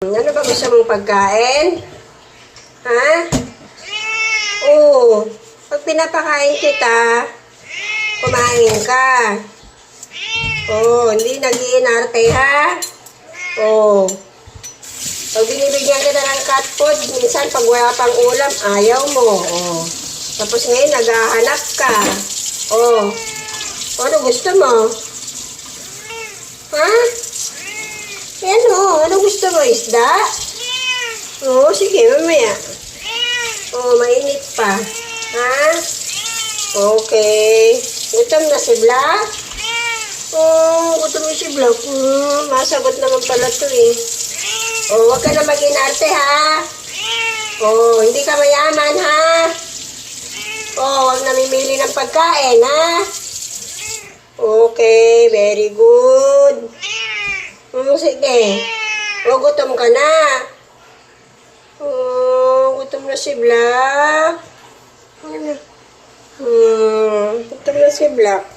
Ano ba gusto mong pagkain? Ha? Oo. Pag pinapakain kita, kumain ka. Oo, hindi nag-iinarte ha? Oo. Pag binibigyan kita ng cat food, minsan pag wala pang ulam, ayaw mo. Oo. Tapos ngayon, naghahanap ka. Oo. Ano gusto mo? Ha? Ano gusto mo? Isda? Oo, sige, mamaya. Oo, mainit pa. Ha? Okay. Gutom na si Black? Oo, gutom na si Black. Masagot naman pala to eh. Oo, huwag ka na mag-inarte ha. Oo, hindi ka mayaman ha. Oo, huwag namimili ng pagkain ha. Okay, very good. Sige. O, gutom ka na. Gutom na si Black. Gutom na si Black.